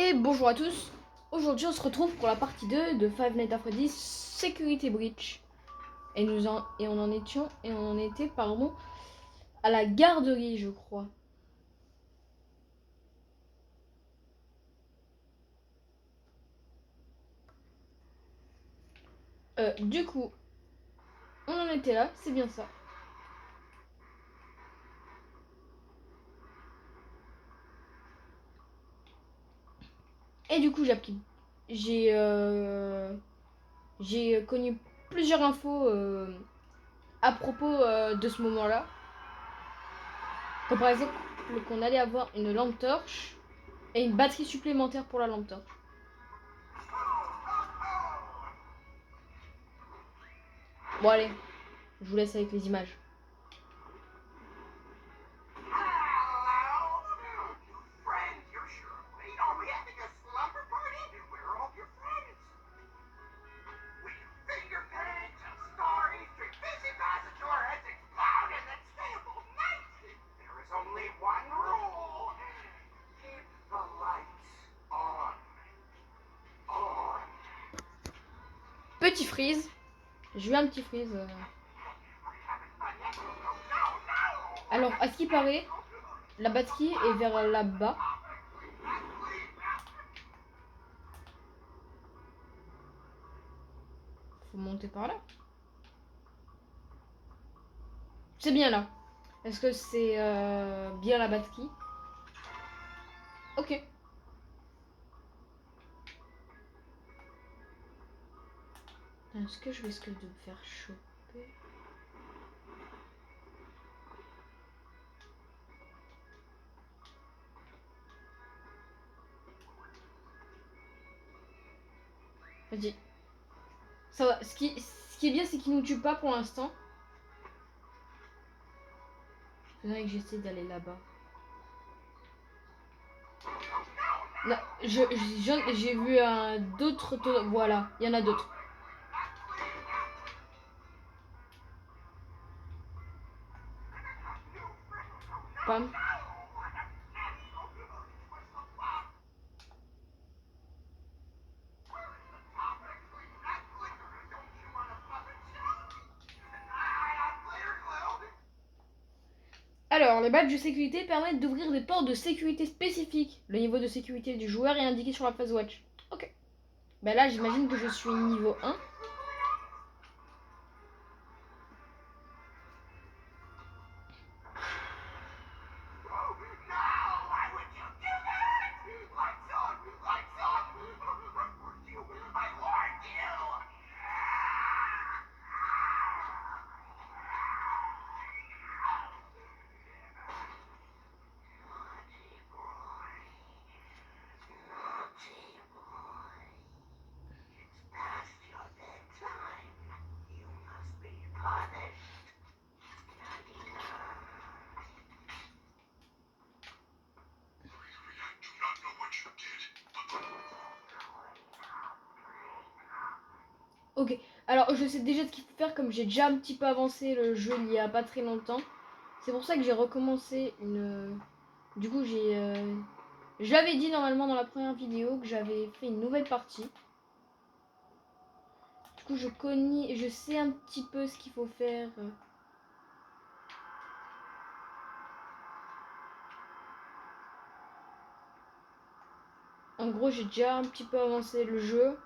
Et bonjour à tous. Aujourd'hui on se retrouve pour la partie 2 de Five Nights at Freddy's Security Breach. On en était pardon à la garderie, je crois. Du coup, on en était là, c'est bien ça. Et du coup, j'ai connu plusieurs infos à propos de ce moment-là. Comme par exemple qu'on allait avoir une lampe torche et une batterie supplémentaire pour la lampe torche. Bon allez, je vous laisse avec les images. Petit freeze. J'ai eu un petit freeze. Alors, à ce qui paraît, la batterie est vers là-bas. Faut monter par là. C'est bien là. Est-ce que c'est bien la batterie? Ok. Est-ce que je risque de me faire choper? Vas-y. Ça va. Ce qui est bien, c'est qu'il nous tue pas pour l'instant. Il faudrait que j'essaie d'aller là-bas. Non, j'ai vu d'autres... Voilà, il y en a d'autres. Pam. Alors, les badges de sécurité permettent d'ouvrir des portes de sécurité spécifiques. Le niveau de sécurité du joueur est indiqué sur la phase watch. Ok. Ben là, j'imagine que je suis niveau 1. Ok, alors je sais déjà ce qu'il faut faire comme j'ai déjà un petit peu avancé le jeu il y a pas très longtemps. C'est pour ça que j'ai recommencé une... Du coup j'ai... Je l'avais dit normalement dans la première vidéo que j'avais fait une nouvelle partie. Du coup je sais un petit peu ce qu'il faut faire. En gros j'ai déjà un petit peu avancé le jeu.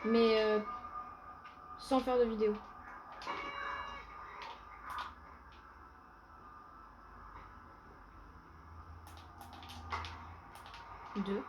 Mais sans faire de vidéo. 2.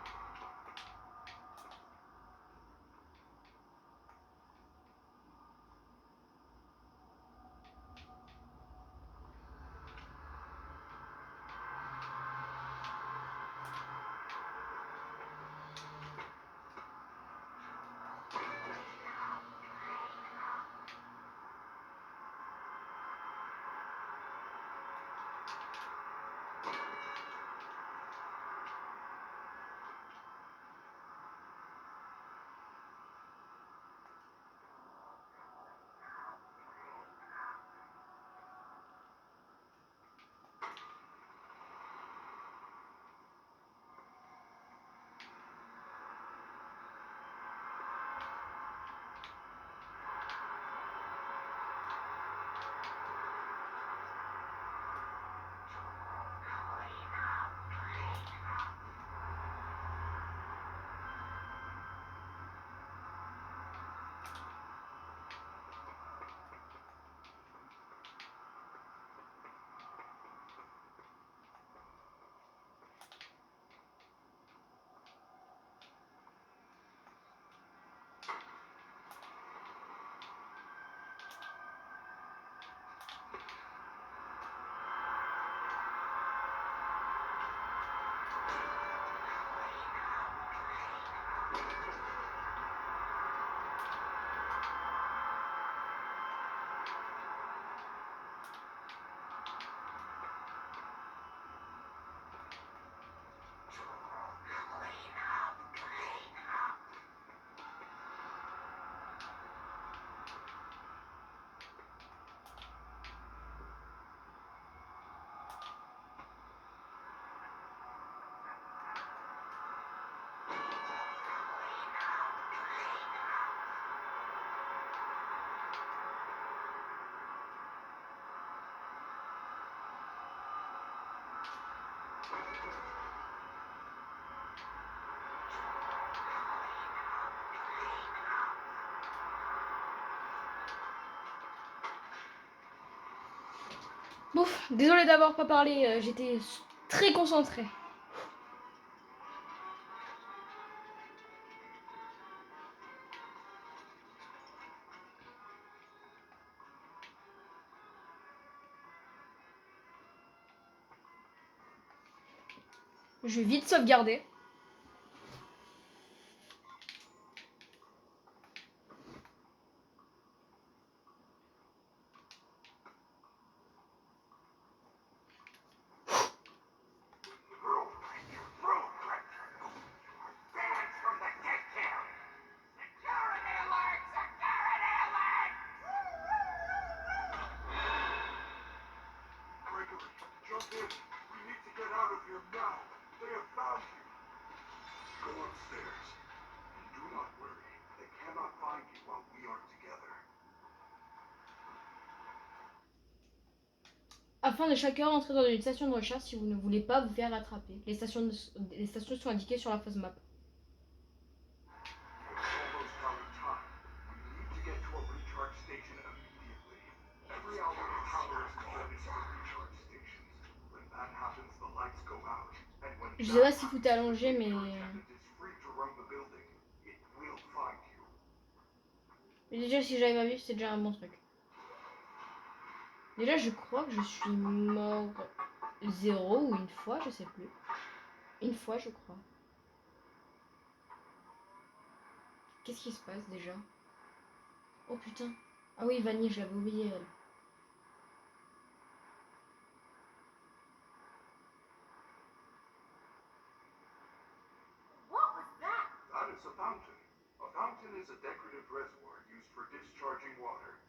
Bouf, désolé d'avoir pas parlé, j'étais très concentrée. Je vais vite sauvegarder. Afin de chacun entrer dans une station de recherche si vous ne voulez pas vous faire attraper. Les stations sont indiquées sur la phase map. Je sais pas si vous t'es allongé, mais déjà si j'arrive à vivre, c'est déjà un bon truc. Déjà, je crois que je suis mort 0 ou une fois, je sais plus. Une fois, je crois. Qu'est-ce qui se passe déjà? Oh putain. Ah oui, Vanille, je l'avais oublié elle. What was that? That is a fountain. A fountain is a decorative reservoir used for discharging water.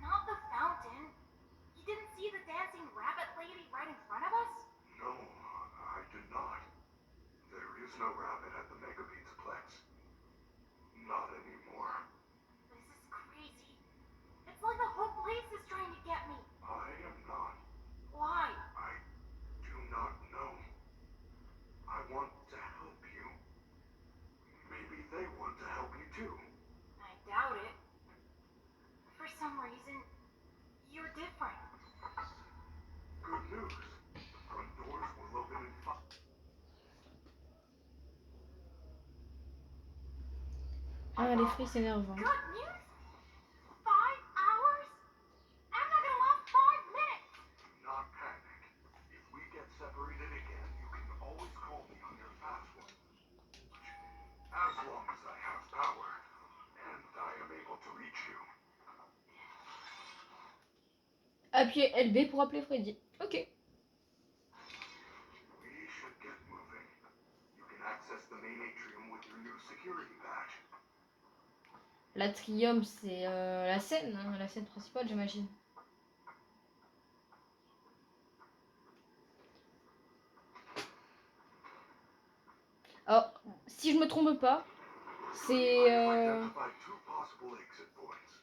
Not the fountain. You didn't see the dancing rabbit lady right in front of us? No, I did not. There is no rabbit at the Mega Pizzaplex. Not anymore. This is crazy. It's like the whole place is trying to get me. I am not. Why? I do not know. I want to help you. Maybe they want to help you too. I doubt it. For some reason, you're different. Good news. The front doors will open in 5. Ah, les fruits s'énervent. Good news? 5 hours? I'm not gonna last 5 minutes. Do not panic. If we get separated again, you can always call me on your fast one. As long as I have power, and I am able to reach you. Appuyez LB pour appeler Freddy. Ok. We should get moving. You can access the main atrium with your new security badge. L'atrium, c'est la scène, hein, la scène principale, j'imagine. Alors, si je me trompe pas, c'est... Identify 2 possible exit points.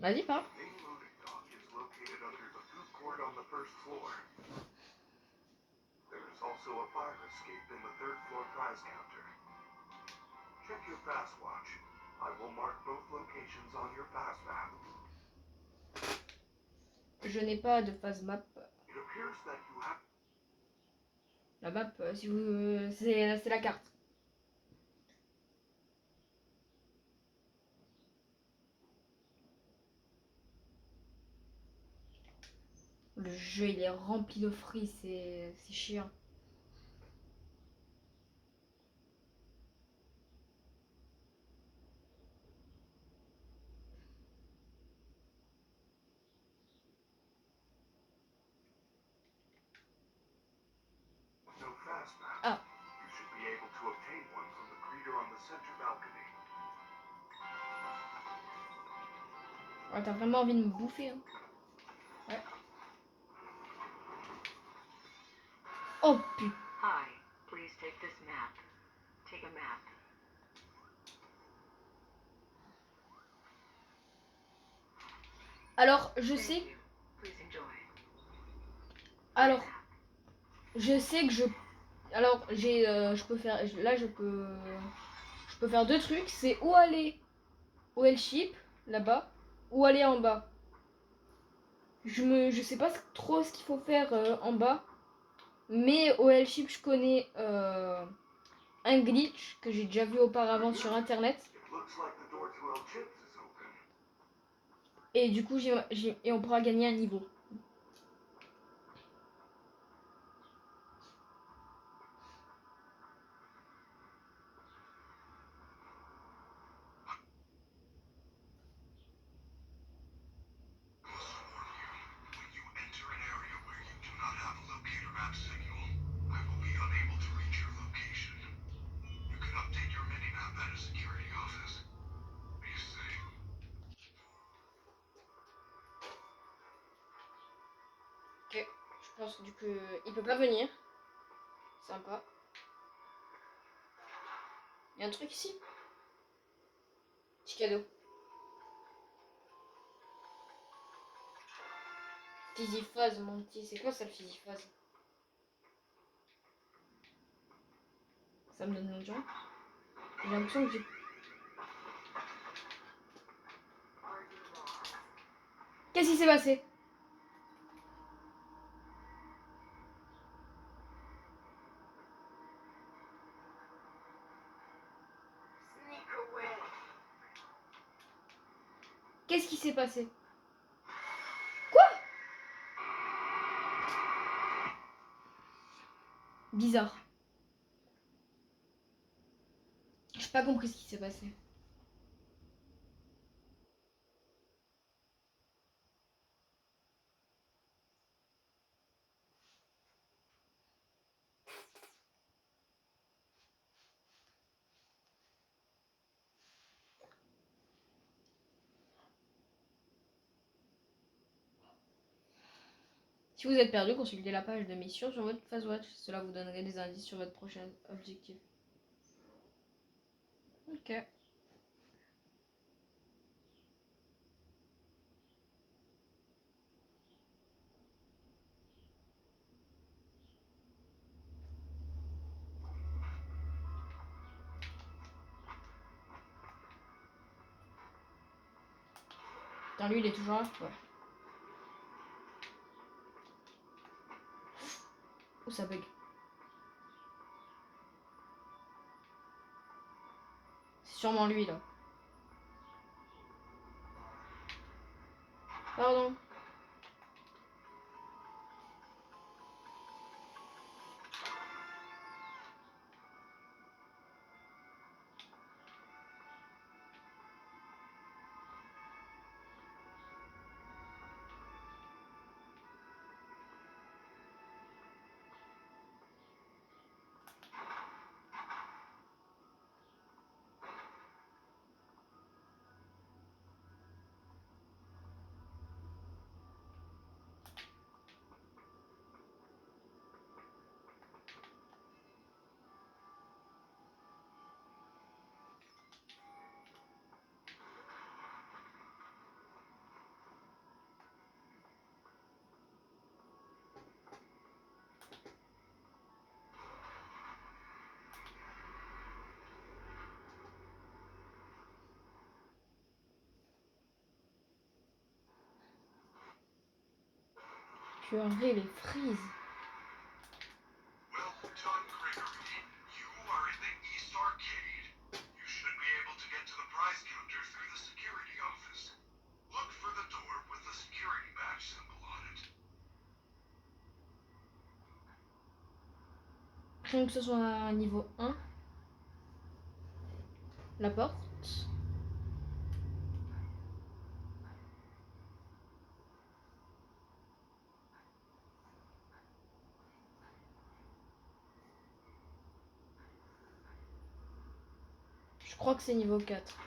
Vas-y, parle. The main loading dock is located under the food court on the 1st floor. There is also a fire escape in the 3rd floor prize counter. Check your fast watch. I will mark both locations on your fast map. Je n'ai pas de phase map. It appears that you have La map, si vous... c'est la carte. Le jeu, il est rempli de fruits, c'est chiant. no fast map. Ah. You should be able to obtain one from the greeter on the center balcony. Ouais, t'as vraiment envie de me bouffer, hein. Ouais. Oh putain. Hi, please take this map. Take a map. Alors, je sais... Please enjoy. Alors, je sais que je Alors j'ai, je peux faire, là je peux faire deux trucs. C'est ou aller au L-Ship là-bas, ou aller en bas. Je sais pas trop ce qu'il faut faire en bas, mais au L-Ship je connais un glitch que j'ai déjà vu auparavant sur internet. It looks like the door to El Chips is open. Et du coup, et on pourra gagner un niveau. When you enter an area where you do not have a locator map signal, I will be unable to reach your location. You can update your minimap at a security office. Be safe. Ok, je pense que du coup, il peut pas venir. Sympa. Il y a un truc ici. Petit cadeau. Physiphase, mon petit. C'est quoi ça le physiphase? Ça me donne une jambe. J'ai l'impression que j'ai. Qu'est-ce qui s'est passé? Sneak away. Qu'est-ce qui s'est passé? Bizarre. J'ai pas compris ce qui s'est passé. Si vous êtes perdu, consultez la page de mission sur votre Fazwatch. Cela vous donnerait des indices sur votre prochain objectif. Ok. Putain, lui, il est toujours là. Ouais. Oh, ça bug. C'est sûrement lui, là. Pardon. Purée, les frises. Well done, Gregory. You are in the East Arcade. You should be able to get to the prize counter through the security office. Look for the door with the security badge symbol on it. Rien que ce soit un niveau 1. La porte. Je crois que c'est niveau 4.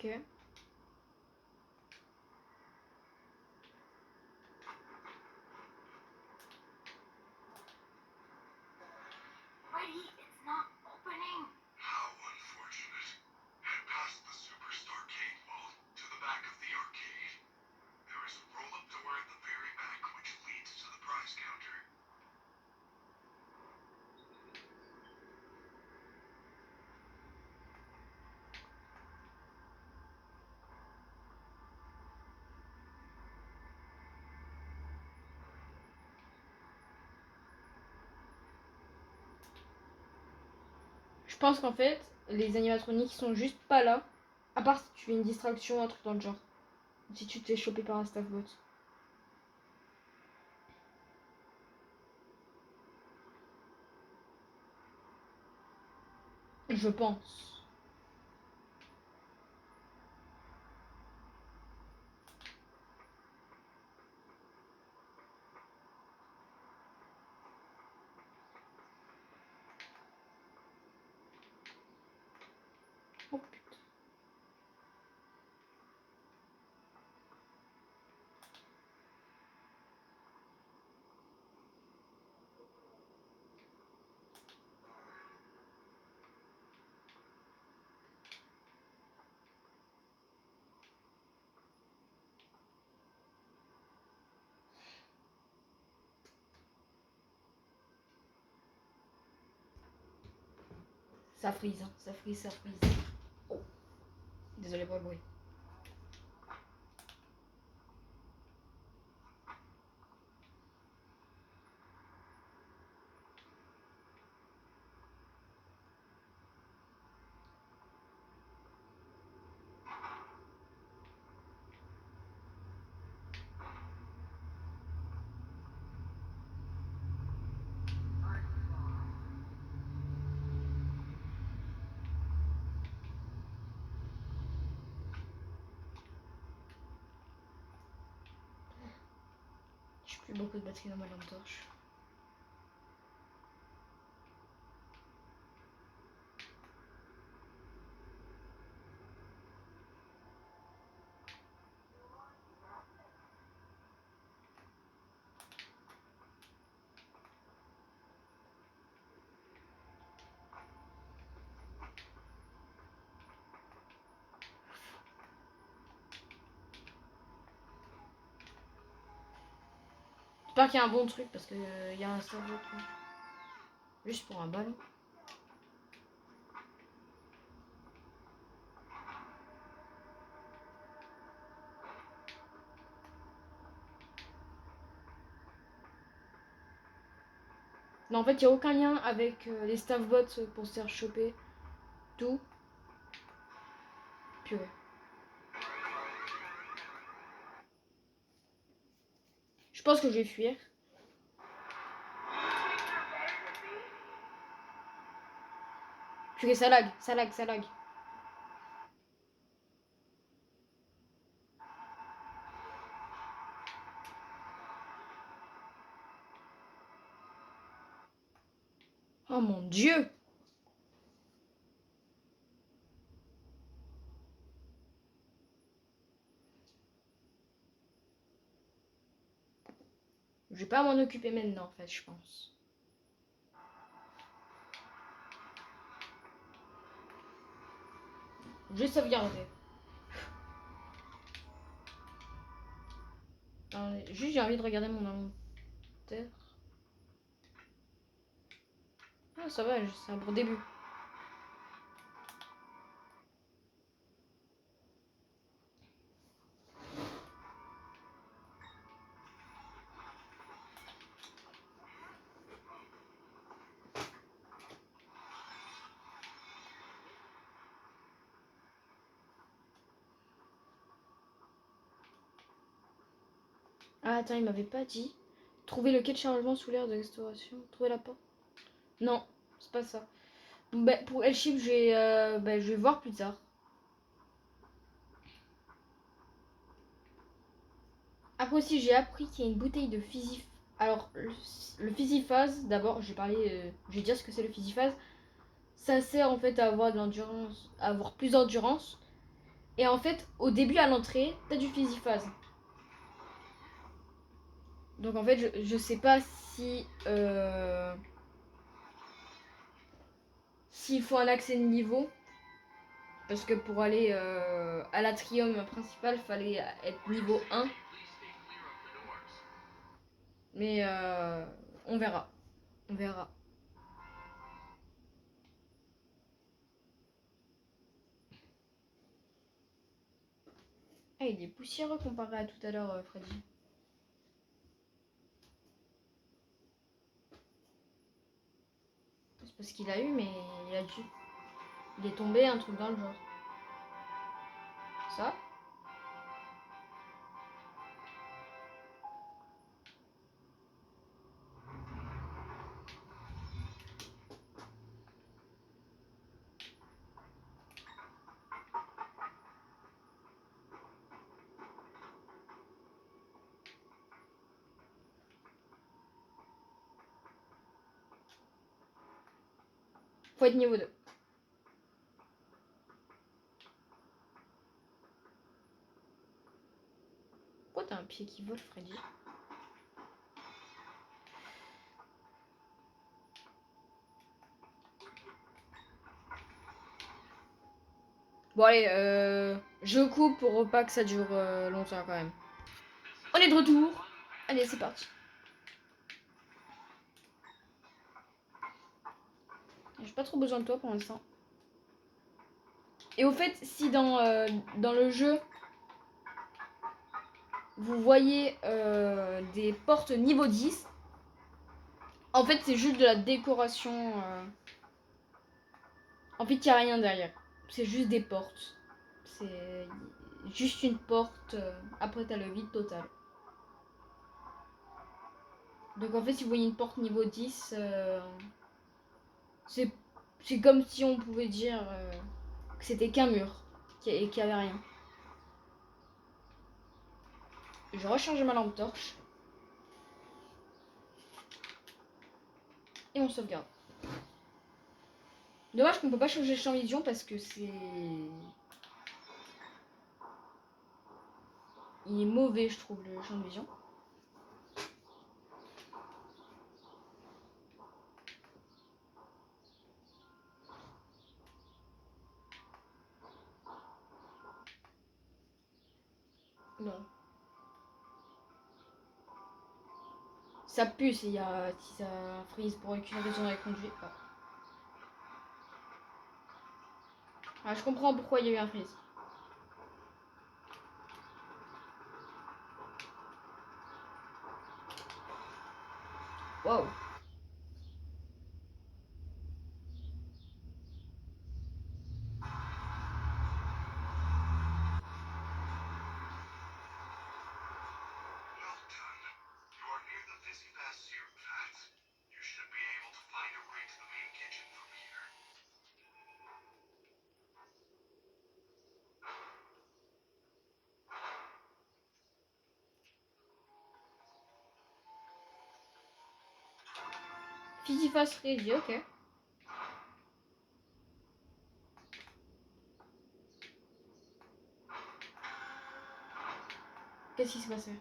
Ok. Whitey, it's not opening. How unfortunate. Head past the Superstar Cave Vault to the back of the arcade. There is a roll-up door at the very back which leads to the prize counter. Je pense qu'en fait, les animatroniques sont juste pas là. À part si tu fais une distraction, un truc dans le genre. Si tu te fais choper par un staffbot. Je pense. Oh putain. Ça frise, hein. Ça frise, ça frise. Oh. Désolé pour le bruit. J'ai plus beaucoup de batterie dans ma lampe torche. J'espère qu'il y a un bon truc parce que il y a un staffbot. Juste pour un ballon. Non, en fait, il n'y a aucun lien avec les staffbots pour se faire choper. Tout. Purée. Je pense que je vais fuir. Purée, ça lag, ça lag, ça lag. Oh mon dieu! Je vais pas m'en occuper maintenant, en fait, je pense. Je vais sauvegarder. Juste, j'ai envie de regarder mon inventaire. Ah, ça va, c'est un bon début. Ah, attends, il m'avait pas dit. Trouver le quai de chargement sous l'air de restauration. Trouver la porte. Non, c'est pas ça. Bah, pour L-Ship, je vais voir plus tard. Après aussi, j'ai appris qu'il y a une bouteille de physiphase. Alors, le physiphase, d'abord, je vais dire ce que c'est le physiphase. Ça sert en fait à avoir de l'endurance, à avoir plus d'endurance. Et en fait, au début, à l'entrée, t'as du Physiphase. Donc en fait, je sais pas si... s'il faut un accès de niveau. Parce que pour aller à l'atrium principal, fallait être niveau 1. Mais on verra. On verra. Ah, il est poussiéreux comparé à tout à l'heure, Freddy. C'est parce qu'il a eu, mais il a dû. Il est tombé, un truc dans le genre. Ça? Faut être niveau 2. Pourquoi t'as un pied qui vole, Freddy? Bon allez, je coupe pour pas que ça dure longtemps quand même. On est de retour. Allez, c'est parti. J'ai pas trop besoin de toi pour l'instant. Et au fait, si dans le jeu, vous voyez des portes niveau 10, en fait, c'est juste de la décoration. En fait, il n'y a rien derrière. C'est juste des portes. C'est juste une porte. Après, t'as le vide total. Donc, en fait, si vous voyez une porte niveau 10, c'est comme si on pouvait dire que c'était qu'un mur et qu'il n'y avait rien. Je rechange ma lampe torche. Et on sauvegarde. Dommage qu'on peut pas changer le champ de vision parce que c'est... Il est mauvais, je trouve, le champ de vision. Non. Ça pue si ça freeze pour aucune raison avec conduit. Ah. Ah, je comprends pourquoi il y a eu un freeze. Wow. Well done. You are near the Physiphase serum vats. You should be able to find a way to the main kitchen from here. Physiphase ready, ok. Qu'est-ce qui se passait?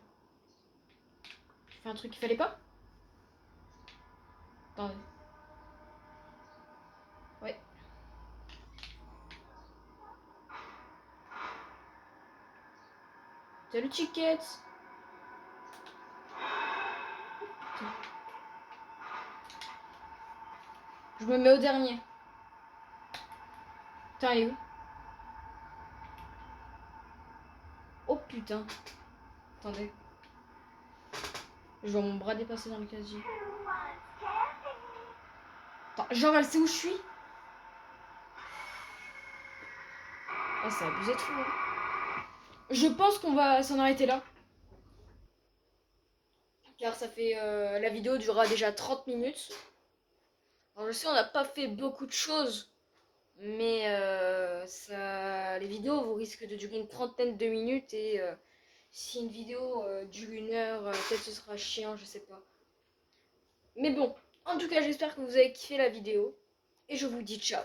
J'ai fait un truc qu'il fallait pas? Attendez. Ouais. Salut Chiquette. Je me mets au dernier. Putain, elle est où? Oh putain. Attendez. Je vois mon bras dépasser dans le casier. Attends, genre elle sait où je suis? Ah, c'est abusé de fou. Hein. Je pense qu'on va s'en arrêter là. Car ça fait... la vidéo durera déjà 30 minutes. Alors je sais on n'a pas fait beaucoup de choses. Mais les vidéos vous risquent de durer une trentaine de minutes. Et si une vidéo dure 1 heure, peut-être ce sera chiant, je sais pas. Mais bon, en tout cas j'espère que vous avez kiffé la vidéo. Et je vous dis ciao.